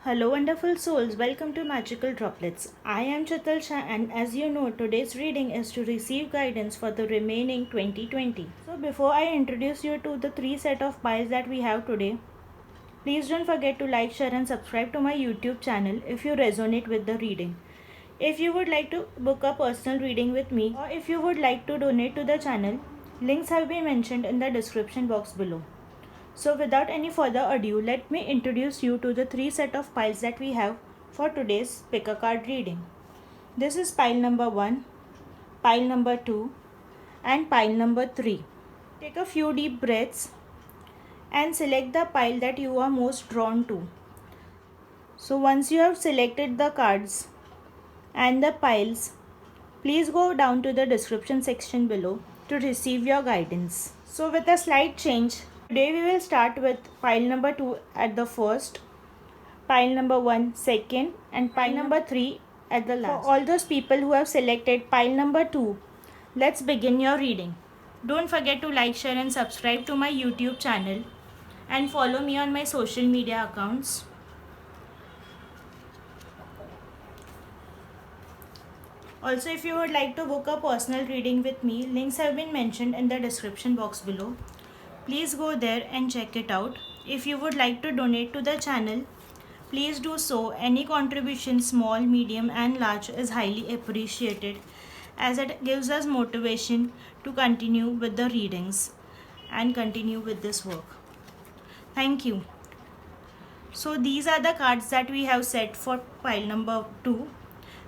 Hello, wonderful souls. Welcome to Magical Droplets. I am Chital Shah, and as you know, today's reading is to receive guidance for the remaining 2020. So, before I introduce you to the three set of piles that we have today, please don't forget to like, share, and subscribe to my YouTube channel if you resonate with the reading. If you would like to book a personal reading with me, or if you would like to donate to the channel, links have been mentioned in the description box below. So without any further ado, let me introduce you to the three set of piles that we have for today's pick a card reading. This is pile number 1, pile number 2 and pile number 3. Take a few deep breaths and select the pile that you are most drawn to. So once you have selected the cards and the piles, please go down to the description section below to receive your guidance. So with a slight change, today we will start with pile number 2 at the first, pile number 1 second and pile number 3 at the last. For all those people who have selected pile number 2, let's begin your reading. Don't forget to like, share and subscribe to my YouTube channel and follow me on my social media accounts. Also, if you would like to book a personal reading with me, links have been mentioned in the description box below. Please go there and check it out. If you would like to donate to the channel, please do so. Any contribution, small, medium and large, is highly appreciated as it gives us motivation to continue with the readings and continue with this work. Thank you. So these are the cards that we have set for pile number 2,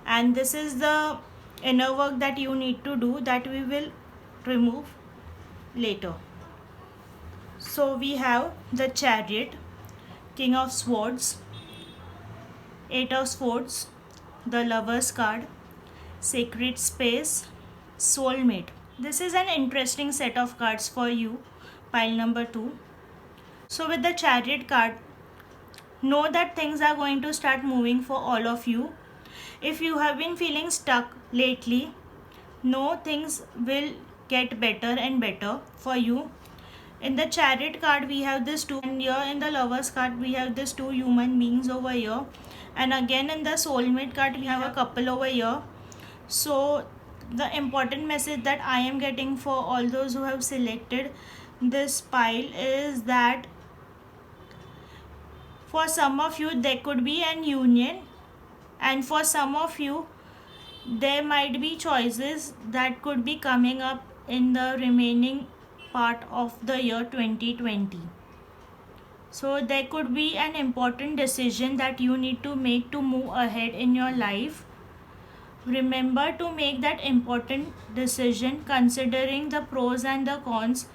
and this is the inner work that you need to do that we will remove later. So we have the Chariot, King of Swords, 8 of Swords, the Lover's card, Sacred Space, Soulmate. This is an interesting set of cards for you, pile number 2. So with the Chariot card, know that things are going to start moving for all of you. If you have been feeling stuck lately, know things will get better and better for you. In the Chariot card we have this 2, and here in the Lover's card we have this 2 human beings over here, and again in the Soulmate card we have a couple over here. So the important message that I am getting for all those who have selected this pile is that for some of you there could be an union, and for some of you there might be choices that could be coming up in the remaining part of the year 2020. So there could be an important decision that you need to make to move ahead in your life. Remember to make that important decision considering the pros and the cons.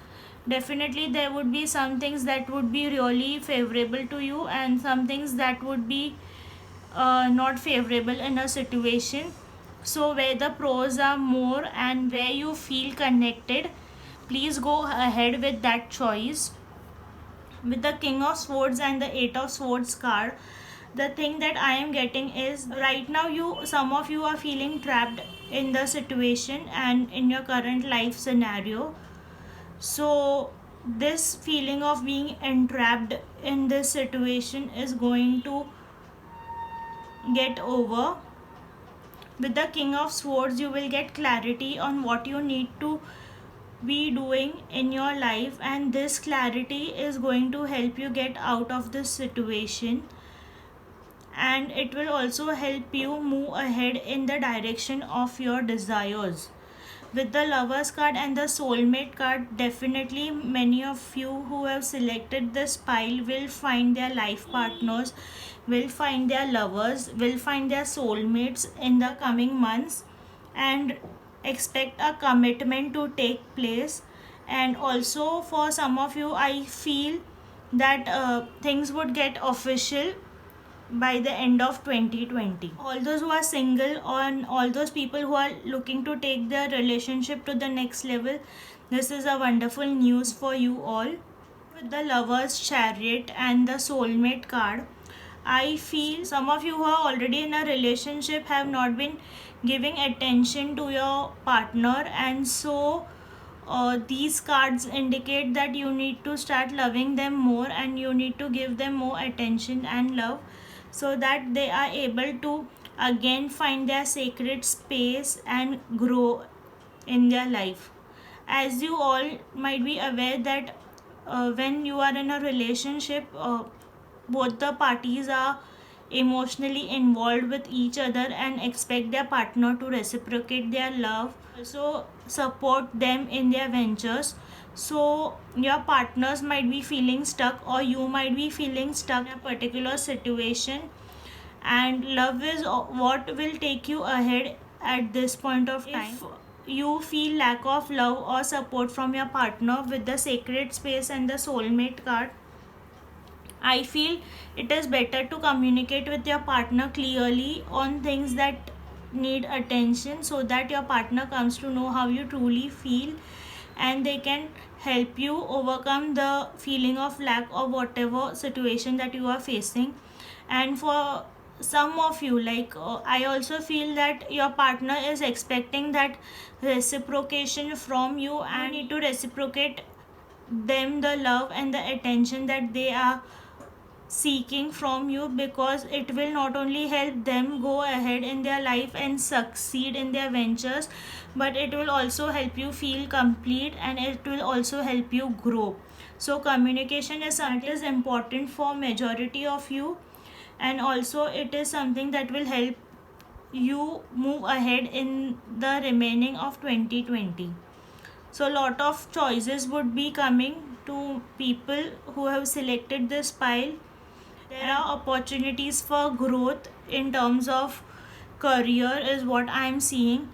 Definitely there would be some things that would be really favorable to you and some things that would be not favorable in a situation. So where the pros are more and where you feel connected, please go ahead with that choice. With the King of Swords and the 8 of Swords card, the thing that I am getting is right now some of you are feeling trapped in the situation and in your current life scenario. So this feeling of being entrapped in this situation is going to get over. With the King of Swords you will get clarity on what you need to be doing in your life, and this clarity is going to help you get out of this situation, and it will also help you move ahead in the direction of your desires. With the Lover's card and the Soulmate card, definitely many of you who have selected this pile will find their life partners, will find their lovers, will find their soulmates in the coming months, and expect a commitment to take place. And also for some of you I feel that things would get official by the end of 2020. All those who are single and all those people who are looking to take their relationship to the next level, this is a wonderful news for you all. With the Lover's, Chariot and the Soulmate card, I feel some of you who are already in a relationship have not been giving attention to your partner, and so these cards indicate that you need to start loving them more and you need to give them more attention and love. so that they are able to again find their sacred space and grow in their life. As you all might be aware that when you are in a relationship, both the parties are emotionally involved with each other and expect their partner to reciprocate their love, also support them in their ventures. So your partners might be feeling stuck, or you might be feeling stuck in a particular situation, and love is what will take you ahead at this point of time. If you feel lack of love or support from your partner with the sacred space and the soulmate card, I feel it is better to communicate with your partner clearly on things that need attention, so that your partner comes to know how you truly feel and they can help you overcome the feeling of lack of whatever situation that you are facing. And for some of you, I also feel that your partner is expecting that reciprocation from you, and you need to reciprocate them the love and the attention that they are seeking from you, because it will not only help them go ahead in their life and succeed in their ventures, but it will also help you feel complete, and it will also help you grow. So communication is something that is important for majority of you, and also it is something that will help you move ahead in the remaining of 2020. So a lot of choices would be coming to people who have selected this pile. There are opportunities for growth in terms of career is what I am seeing.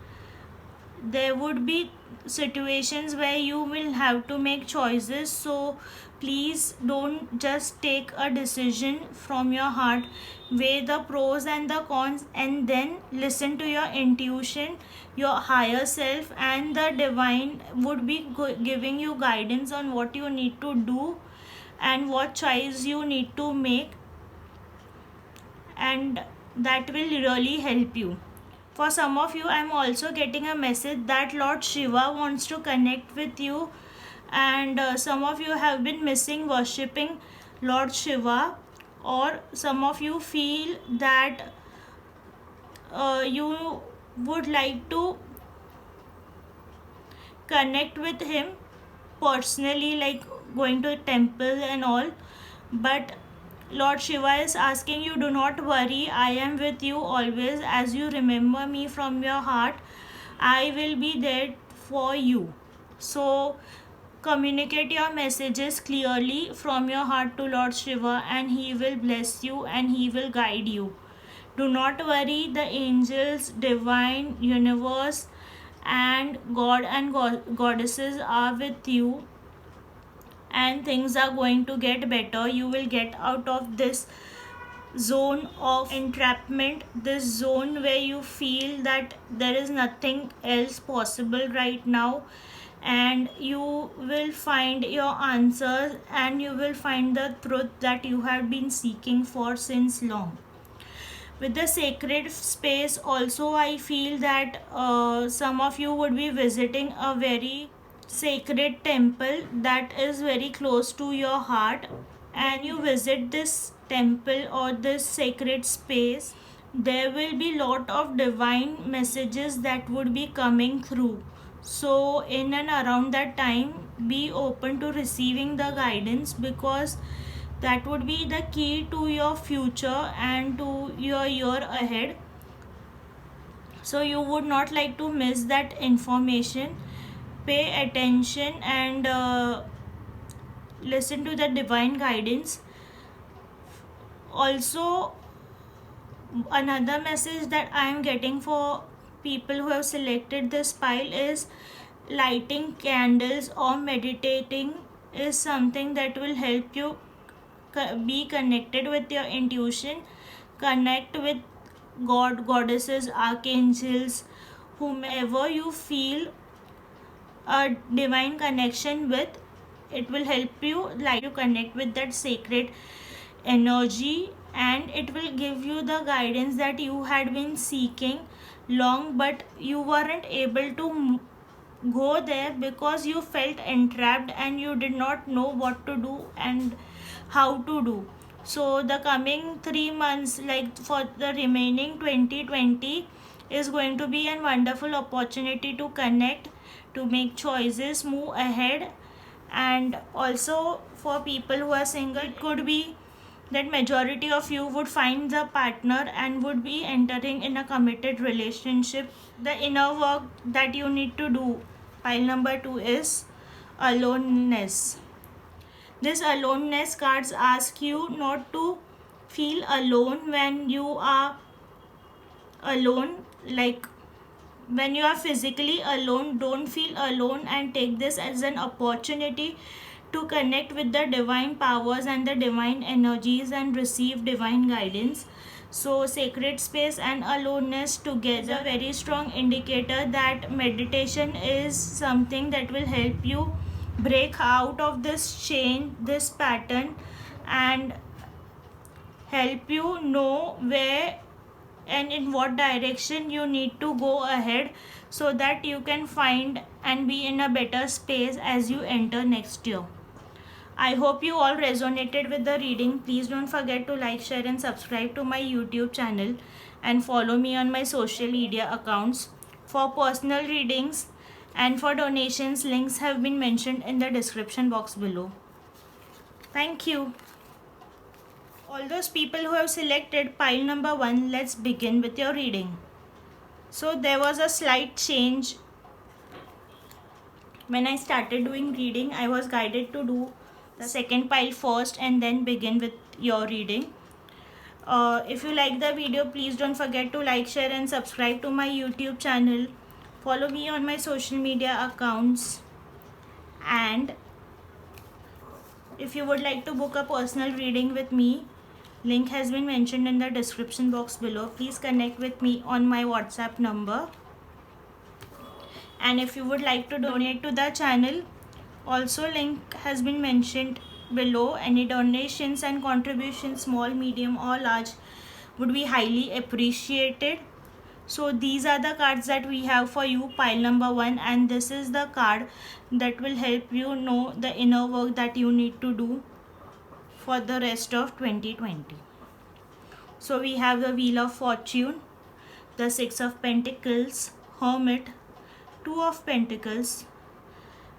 There would be situations where you will have to make choices, so please don't just take a decision from your heart. Weigh the pros and the cons, and then listen to your intuition, your higher self, and the divine would be giving you guidance on what you need to do and what choice you need to make, and that will really help you. For some of you, I'm also getting a message that Lord Shiva wants to connect with you, and some of you have been missing worshipping Lord Shiva, or some of you feel that you would like to connect with him personally, like going to a temple and all, but Lord Shiva is asking you, do not worry, I am with you always. As you remember me from your heart, I will be there for you. So communicate your messages clearly from your heart to Lord Shiva, and he will bless you and he will guide you. Do not worry, the angels, divine, universe, and God and goddesses are with you, and things are going to get better. You will get out of this zone of entrapment, this zone where you feel that there is nothing else possible right now, and you will find your answers, and you will find the truth that you have been seeking for since long. With the sacred space also, I feel that some of you would be visiting a very sacred temple that is very close to your heart, and you visit this temple or this sacred space, there will be lot of divine messages that would be coming through. So in and around that time, be open to receiving the guidance, because that would be the key to your future and to your year ahead. So you would not like to miss that information. Pay attention and listen to the divine guidance. Also, another message that I am getting for people who have selected this pile is lighting candles or meditating is something that will help you be connected with your intuition, connect with God, goddesses, archangels, whomever you feel a divine connection with. It will help you like to connect with that sacred energy, and it will give you the guidance that you had been seeking long, but you weren't able to go there because you felt entrapped and you did not know what to do and how to do. So the coming 3 months, like for the remaining 2020, is going to be a wonderful opportunity to connect, to make choices, move ahead. And also for people who are single, it could be that majority of you would find the partner and would be entering in a committed relationship. The inner work that you need to do, pile number 2, is aloneness. This aloneness cards ask you not to feel alone when you are alone. Like when you are physically alone, don't feel alone and take this as an opportunity to connect with the divine powers and the divine energies and receive divine guidance. So sacred space and aloneness together, a very strong indicator that meditation is something that will help you break out of this chain, this pattern, and help you know where and in what direction you need to go ahead, so that you can find and be in a better space as you enter next year. I hope you all resonated with the reading. Please don't forget to like, share, and subscribe to my YouTube channel and follow me on my social media accounts. For personal readings and for donations, links have been mentioned in the description box below. Thank you. All those people who have selected pile number 1, let's begin with your reading. So there was a slight change. When I started doing reading, I was guided to do the second pile first and then begin with your reading. If you like the video, please don't forget to like, share, and subscribe to my YouTube channel. Follow me on my social media accounts. And if you would like to book a personal reading with me, link has been mentioned in the description box below. Please connect with me on my WhatsApp number. And if you would like to donate to the channel, also link has been mentioned below. Any donations and contributions, small, medium or large, would be highly appreciated. So these are the cards that we have for you, pile number 1, and this is the card that will help you know the inner work that you need to do for the rest of 2020. So we have the Wheel of Fortune, the 6 of Pentacles, Hermit, 2 of Pentacles,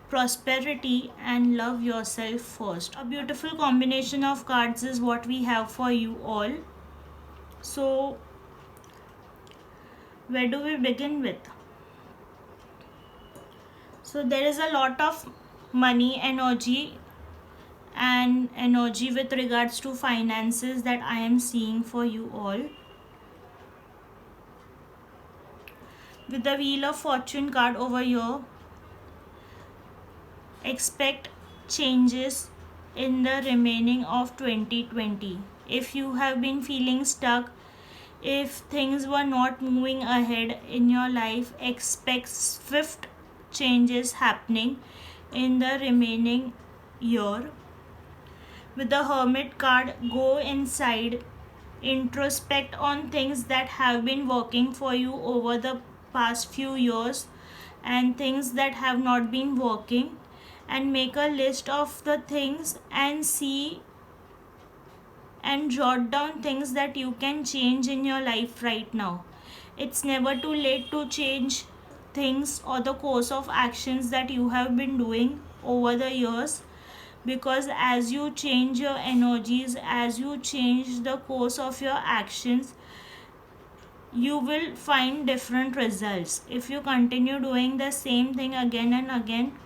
Prosperity, and Love Yourself First. A beautiful combination of cards is what we have for you all. So where do we begin with? So there is a lot of money energy and energy with regards to finances that I am seeing for you all. With the Wheel of Fortune card over here, expect changes in the remaining of 2020. If you have been feeling stuck, if things were not moving ahead in your life, expect swift changes happening in the remaining year. With the Hermit card, go inside, introspect on things that have been working for you over the past few years and things that have not been working, and make a list of the things and see and jot down things that you can change in your life right now. It's never too late to change things or the course of actions that you have been doing over the years, because as you change your energies, as you change the course of your actions, you will find different results. If you continue doing the same thing again and again,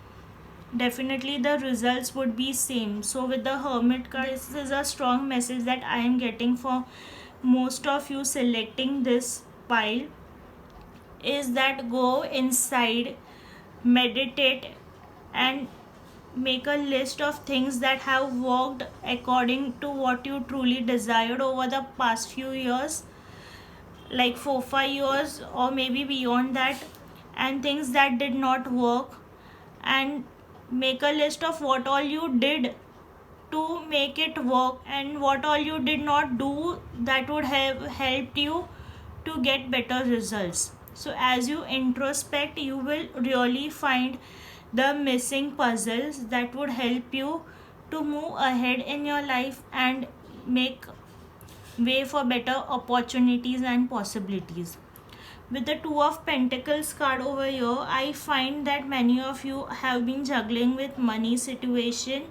definitely the results would be same. So with the Hermit card, this is a strong message that I am getting for most of you selecting this pile, is that go inside, meditate, and make a list of things that have worked according to what you truly desired over the past few years, like 4-5 years or maybe beyond that, and things that did not work, and make a list of what all you did to make it work and what all you did not do that would have helped you to get better results. So as you introspect, you will really find the missing puzzles that would help you to move ahead in your life and make way for better opportunities and possibilities. With the Two of Pentacles card over here, I find that many of you have been juggling with money situation,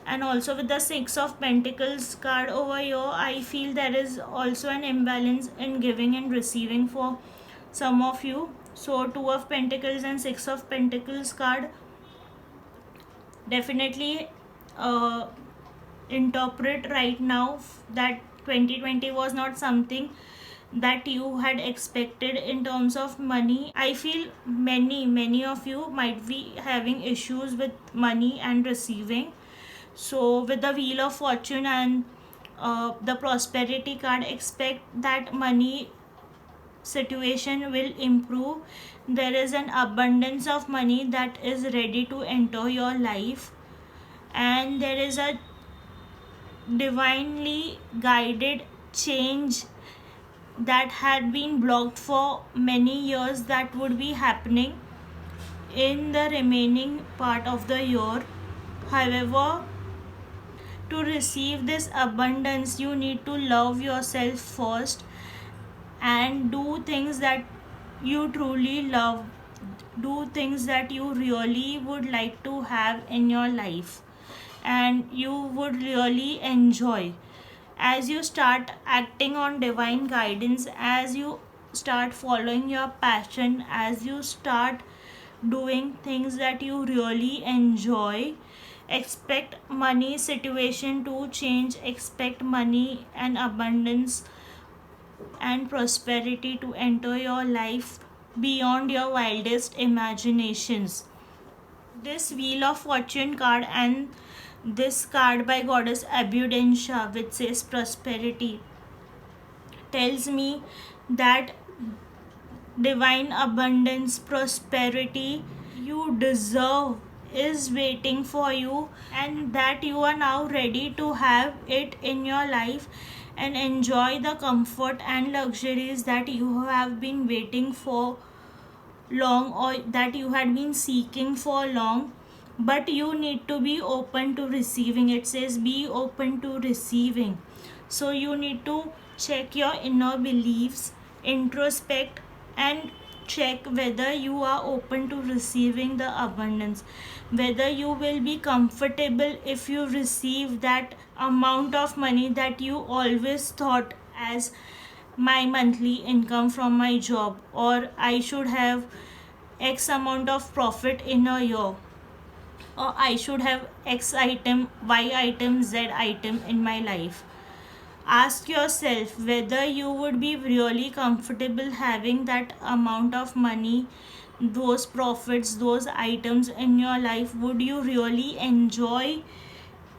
and also with the Six of Pentacles card over here, I feel there is also an imbalance in giving and receiving for some of you. So Two of Pentacles and Six of Pentacles card definitely interpret right now that 2020 was not something that you had expected in terms of money. I feel many of you might be having issues with money and receiving. So with the Wheel of Fortune and the Prosperity card, expect that money situation will improve. There is an abundance of money that is ready to enter your life, and there is a divinely guided change that had been blocked for many years that would be happening in the remaining part of the year. However, to receive this abundance, you need to love yourself first and do things that you truly love. Do things that you really would like to have in your life and you would really enjoy. As you start acting on divine guidance, as you start following your passion, as you start doing things that you really enjoy, expect money situation to change. Expect money and abundance and prosperity to enter your life beyond your wildest imaginations. This Wheel of Fortune card and this card by Goddess Abundancia, which says prosperity, tells me that divine abundance, prosperity you deserve is waiting for you, and that you are now ready to have it in your life and enjoy the comfort and luxuries that you have been waiting for long, or that you had been seeking for long. But you need to be open to receiving. It says be open to receiving. So you need to check your inner beliefs, introspect, and check whether you are open to receiving the abundance, whether you will be comfortable if you receive that amount of money that you always thought as my monthly income from my job, or I should have X amount of profit in a year, or I should have X item, Y item, Z item in my life. Ask yourself whether you would be really comfortable having that amount of money, those profits, those items in your life. Would you really enjoy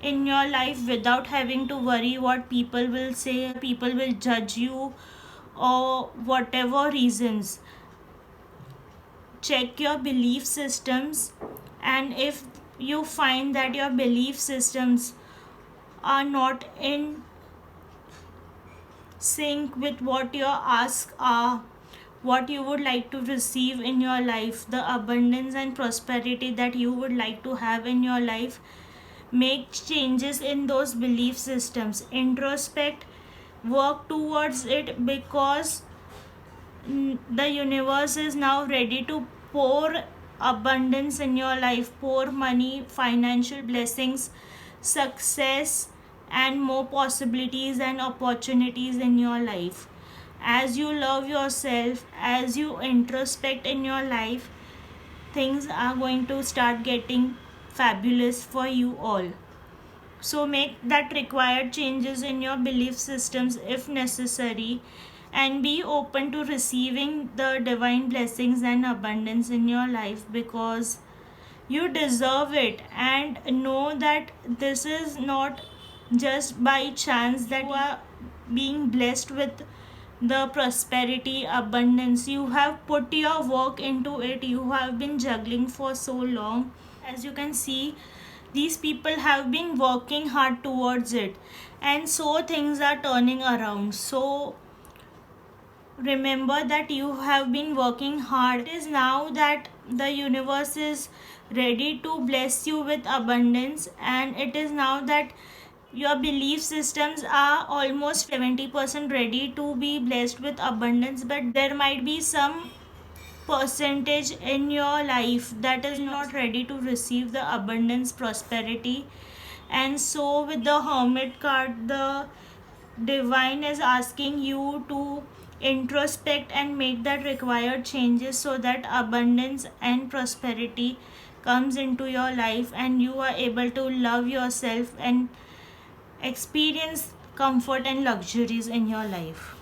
in your life without having to worry what people will say, people will judge you, or whatever reasons? Check your belief systems, and if you find that your belief systems are not in sync with what your asks are, what you would like to receive in your life, the abundance and prosperity that you would like to have in your life, make changes in those belief systems. Introspect, work towards it, because the universe is now ready to pour abundance in your life, pour money, financial blessings, success, and more possibilities and opportunities in your life. As you love yourself, as you introspect in your life, things are going to start getting fabulous for you all. So make that required changes in your belief systems if necessary, and be open to receiving the divine blessings and abundance in your life, because you deserve it. And know that this is not just by chance that you are being blessed with the prosperity, abundance. You have put your work into it. You have been juggling for so long. As you can see, these people have been working hard towards it, and so things are turning around. So remember that you have been working hard. It is now that the universe is ready to bless you with abundance, and it is now that your belief systems are almost 70% ready to be blessed with abundance, but there might be some percentage in your life that is not ready to receive the abundance, prosperity. And so with the Hermit card, the divine is asking you to introspect and make that required changes so that abundance and prosperity comes into your life and you are able to love yourself and experience comfort and luxuries in your life.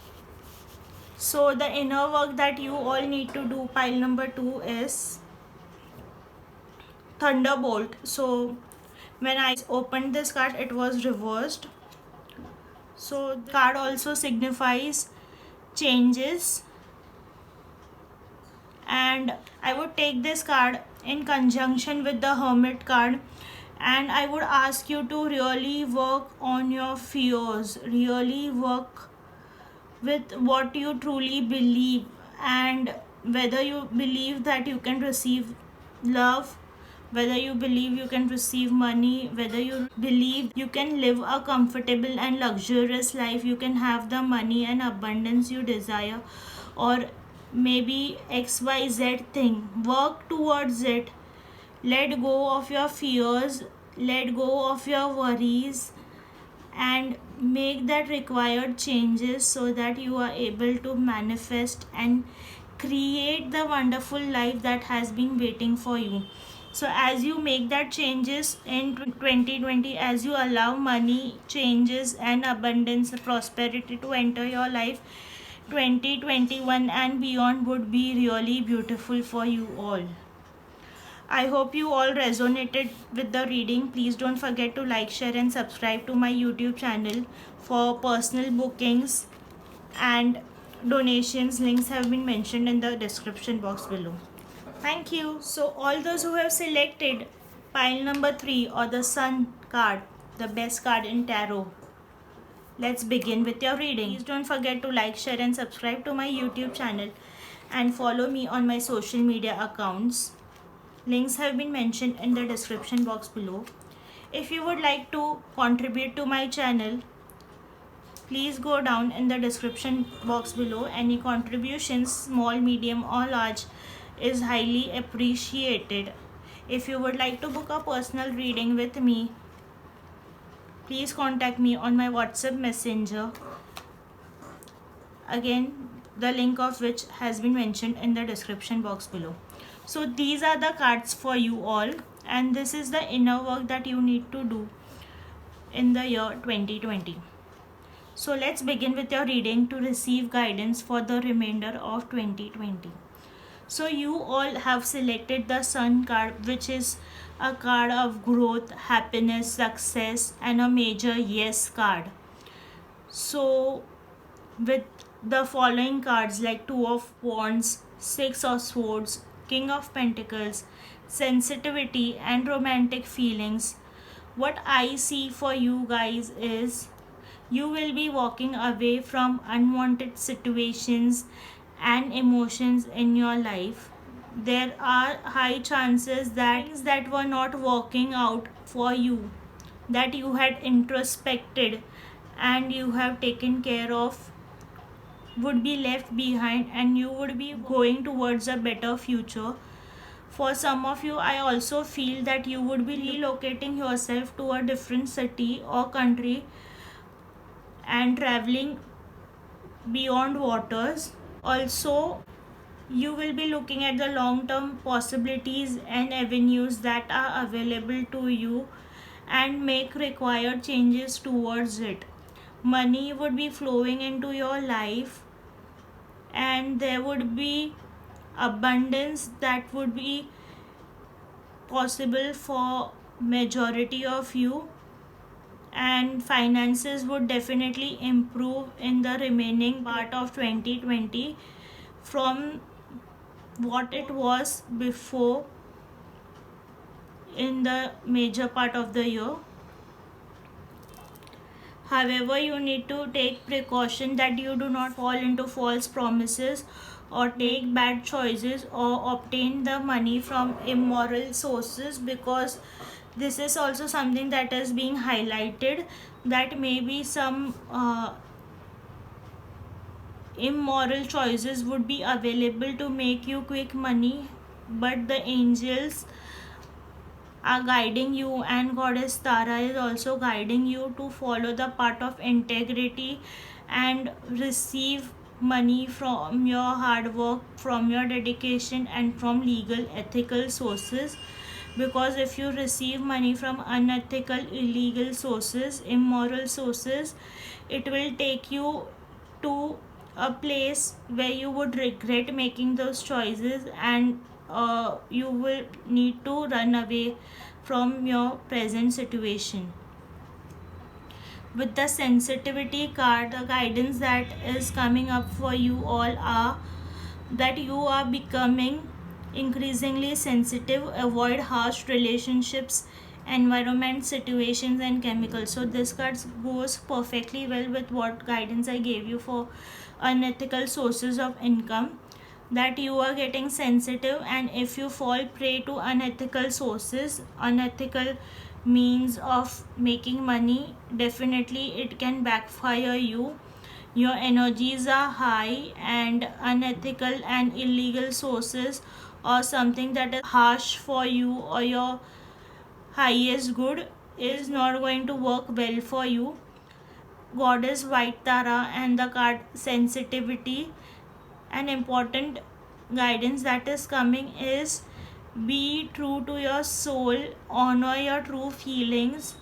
So the inner work that you all need to do, pile number 2, is Thunderbolt. So when I opened this card, it was reversed. So the card also signifies changes, and I would take this card in conjunction with the Hermit card, and I would ask you to really work on your fears, really work with what you truly believe, and whether you believe that you can receive love, whether you believe you can receive money, whether you believe you can live a comfortable and luxurious life, you can have the money and abundance you desire, or maybe XYZ thing. Work towards it. Let go of your fears, let go of your worries, and make that required changes so that you are able to manifest and create the wonderful life that has been waiting for you. So as you make that changes in 2020, as you allow money, changes and abundance, prosperity to enter your life, 2021 and beyond would be really beautiful for you all. I hope you all resonated with the reading. Please don't forget to like, share and subscribe to my YouTube channel for personal bookings and donations. Links have been mentioned in the description box below. Thank you. So all those who have selected pile number 3 or the Sun card, the best card in tarot, let's begin with your reading. Please don't forget to like, share and subscribe to my YouTube channel and follow me on my social media accounts. Links have been mentioned in the description box below. If you would like to contribute to my channel, please go down in the description box below. Any contributions, small, medium or large, is highly appreciated. If you would like to book a personal reading with me, please contact me on my WhatsApp messenger. Again, the link of which has been mentioned in the description box below. So these are the cards for you all, and this is the inner work that you need to do in the year 2020. So let's begin with your reading to receive guidance for the remainder of 2020. So you all have selected the Sun card, which is a card of growth, happiness, success and a major yes card. So with the following cards like Two of Wands, Six of Swords, King of Pentacles, sensitivity and romantic feelings, what I see for you guys is you will be walking away from unwanted situations and emotions in your life. There are high chances that things that were not working out for you, that you had introspected and you have taken care of, would be left behind and you would be going towards a better future. For some of you, I also feel that you would be relocating yourself to a different city or country and traveling beyond waters. Also, you will be looking at the long term possibilities and avenues that are available to you and make required changes towards it. Money would be flowing into your life and there would be abundance that would be possible for majority of you, and finances would definitely improve in the remaining part of 2020 from what it was before in the major part of the year. However, you need to take precaution that you do not fall into false promises or take bad choices or obtain the money from immoral sources, because This is also something that is being highlighted, that maybe some immoral choices would be available to make you quick money, but the angels are guiding you, and goddess Tara is also guiding you to follow the path of integrity and receive money from your hard work, from your dedication, and from legal ethical sources. Because if you receive money from unethical, illegal sources, immoral sources, it will take you to a place where you would regret making those choices, and you will need to run away from your present situation. With the sensitivity card, the guidance that is coming up for you all are that you are becoming increasingly sensitive, avoid harsh relationships, environment, situations, and chemicals. So this card goes perfectly well with what guidance I gave you for unethical sources of income, that you are getting sensitive, and if you fall prey to unethical sources, unethical means of making money, definitely it can backfire you. Your energies are high, and unethical and illegal sources or something that is harsh for you or your highest good is not going to work well for you. Goddess White Tara and the card sensitivity, an important guidance that is coming is be true to your soul, honor your true feelings,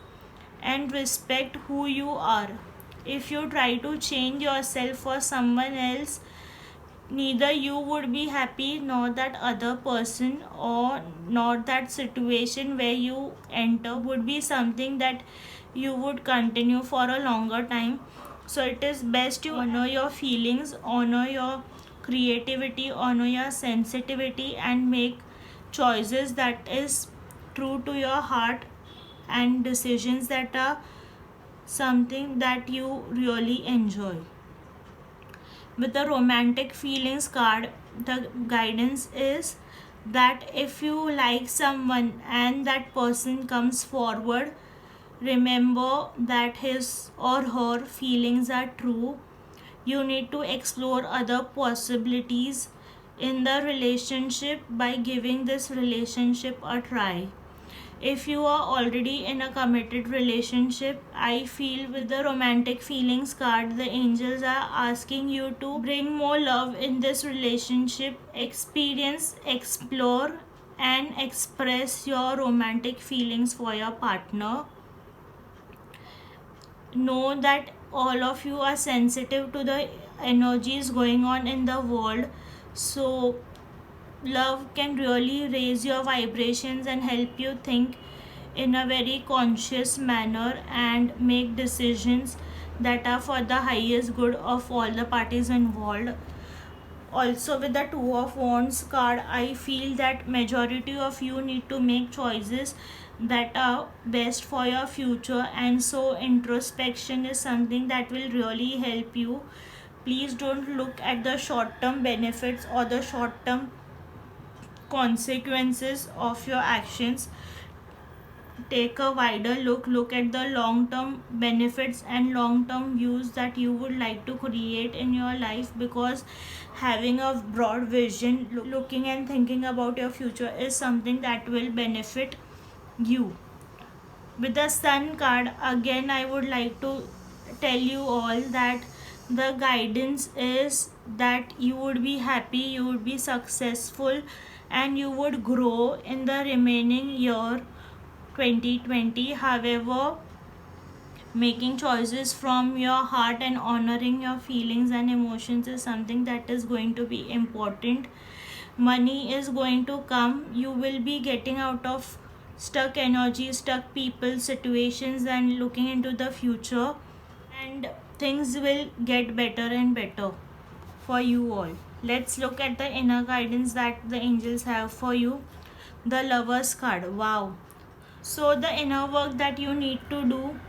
and respect who you are. If you try to change yourself for someone else, neither you would be happy nor that other person, or not that situation where you enter would be something that you would continue for a longer time. So it is best to honor your feelings, honor your creativity, honor your sensitivity, and make choices that is true to your heart, and decisions that are something that you really enjoy. With the romantic feelings card, the guidance is that if you like someone and that person comes forward, remember that his or her feelings are true. You need to explore other possibilities in the relationship by giving this relationship a try. If you are already in a committed relationship, I feel with the romantic feelings card, the angels are asking you to bring more love in this relationship, experience, explore, and express your romantic feelings for your partner. Know that all of you are sensitive to the energies going on in the world. So love can really raise your vibrations and help you think in a very conscious manner and make decisions that are for the highest good of all the parties involved. Also with the two of wands card, I feel that majority of you need to make choices that are best for your future, and so introspection is something that will really help you. Please don't look at the short term benefits or the short term consequences of your actions. Take a wider look at the long term benefits and long term views that you would like to create in your life, because having a broad vision, looking and thinking about your future is something that will benefit you. With the sun card, again I would like to tell you all that the guidance is that you would be happy, you would be successful, and you would grow in the remaining year 2020. However, making choices from your heart and honoring your feelings and emotions is something that is going to be important. Money is going to come. You will be getting out of stuck energy, stuck people, situations, and looking into the future, and things will get better and better for you all. Let's look at the inner guidance that the angels have for you. The Lovers card. Wow. So the inner work that you need to do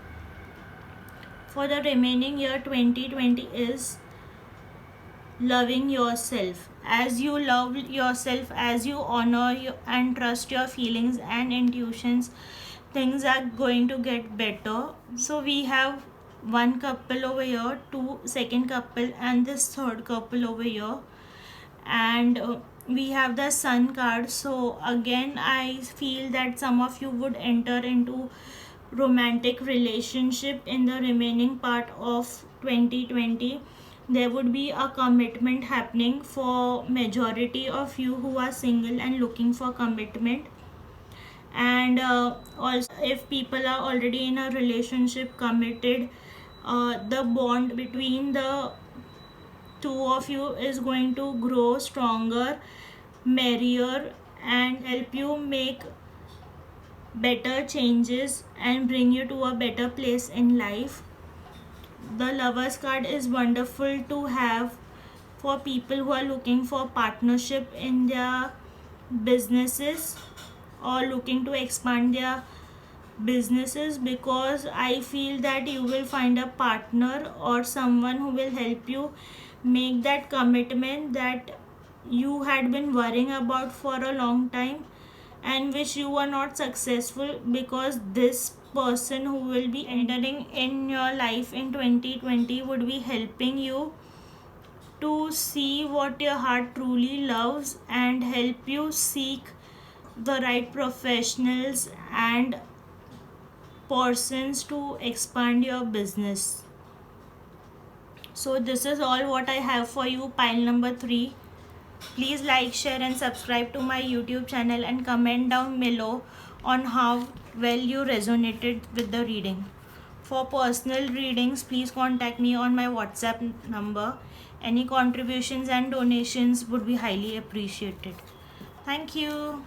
for the remaining year 2020 is loving yourself. As you love yourself, as you honor and trust your feelings and intuitions, things are going to get better. So we have one couple over here, two second couple, and this third couple over here. And we have the sun card. So again, I feel that some of you would enter into romantic relationship in the remaining part of 2020. There would be a commitment happening for majority of you who are single and looking for commitment. And also, if people are already in a relationship committed, the bond between the two of you is going to grow stronger, merrier, and help you make better changes and bring you to a better place in life. The lovers card is wonderful to have for people who are looking for partnership in their businesses or looking to expand their businesses, because I feel that you will find a partner or someone who will help you make that commitment that you had been worrying about for a long time and which you were not successful, because this person who will be entering in your life in 2020 would be helping you to see what your heart truly loves and help you seek the right professionals and persons to expand your business. So this is all what I have for you, pile number 3. Please like, share and subscribe to my YouTube channel and comment down below on how well you resonated with the reading. For personal readings, please contact me on my WhatsApp number. Any contributions and donations would be highly appreciated. Thank you.